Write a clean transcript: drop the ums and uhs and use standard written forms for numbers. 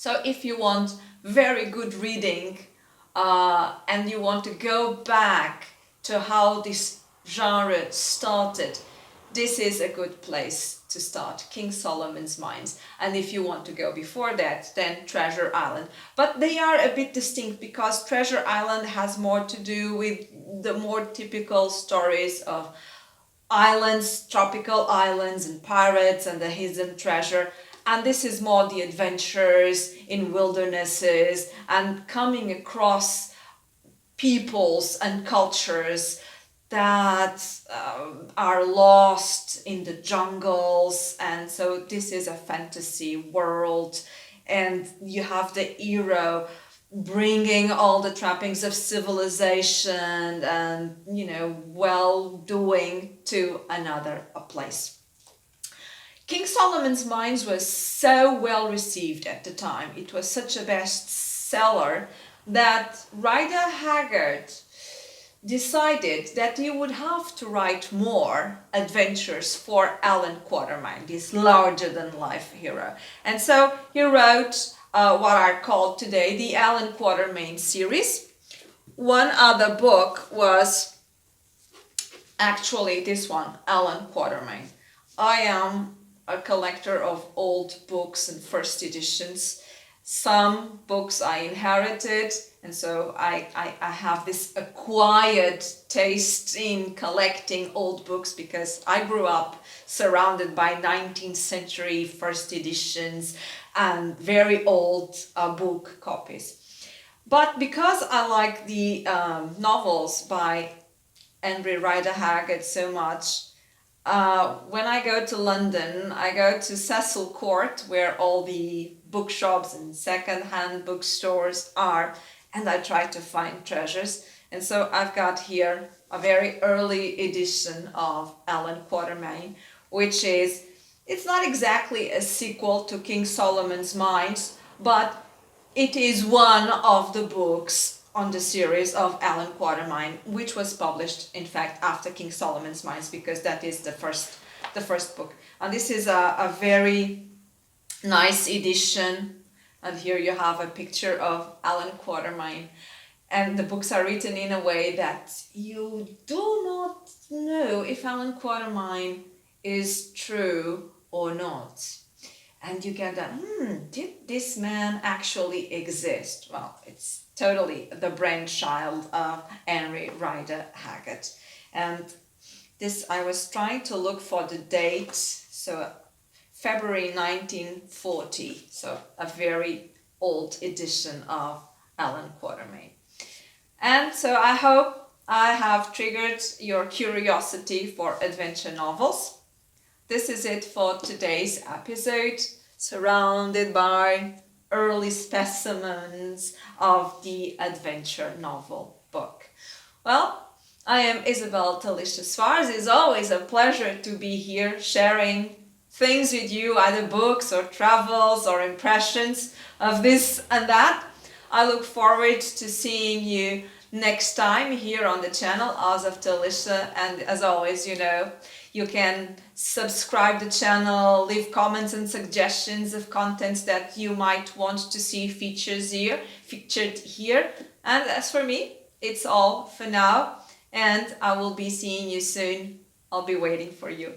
So if you want very good reading and you want to go back to how this genre started, this is a good place to start, King Solomon's Mines. And if you want to go before that, then Treasure Island. But they are a bit distinct because Treasure Island has more to do with the more typical stories of islands, tropical islands and pirates and the hidden treasure. And this is more the adventures in wildernesses and coming across peoples and cultures that are lost in the jungles. And so this is a fantasy world, and you have the hero bringing all the trappings of civilization and, you know, well-doing to another place. King Solomon's Mines was so well received at the time. It was such a bestseller that Rider Haggard decided that he would have to write more adventures for Alan Quatermain, this larger-than-life hero. And so he wrote what are called today the Alan Quatermain series. One other book was actually this one, Alan Quatermain. I am a collector of old books and first editions. Some books I inherited, and so I have this acquired taste in collecting old books because I grew up surrounded by 19th century first editions and very old book copies. But because I like the novels by Henry Rider Haggard so much, when I go to London, I go to Cecil Court, where all the bookshops and second-hand bookstores are, and I try to find treasures. And so I've got here a very early edition of Alan Quatermain, which is, it's not exactly a sequel to King Solomon's Mines, but it is one of the books on the series of Alan Quatermain, which was published, in fact, after King Solomon's Mines, because that is the first book. And this is a very nice edition. And here you have a picture of Alan Quatermain. And the books are written in a way that you do not know if Alan Quatermain is true or not. And you get that, did this man actually exist? Well, it's totally the brainchild of Henry Rider Haggard. And this, I was trying to look for the date, so February 1940, so a very old edition of Alan Quatermain. And so I hope I have triggered your curiosity for adventure novels. This is it for today's episode, surrounded by early specimens of the adventure novel book. Well, I am Isabel Tallysha-Soares. It's always a pleasure to be here sharing things with you, either books or travels or impressions of this and that. I look forward to seeing you next time here on the channel, Oz of Tallysha. And as always, you know, you can subscribe the channel, leave comments and suggestions of contents that you might want to see featured here. And as for me, it's all for now, and I will be seeing you soon. I'll be waiting for you.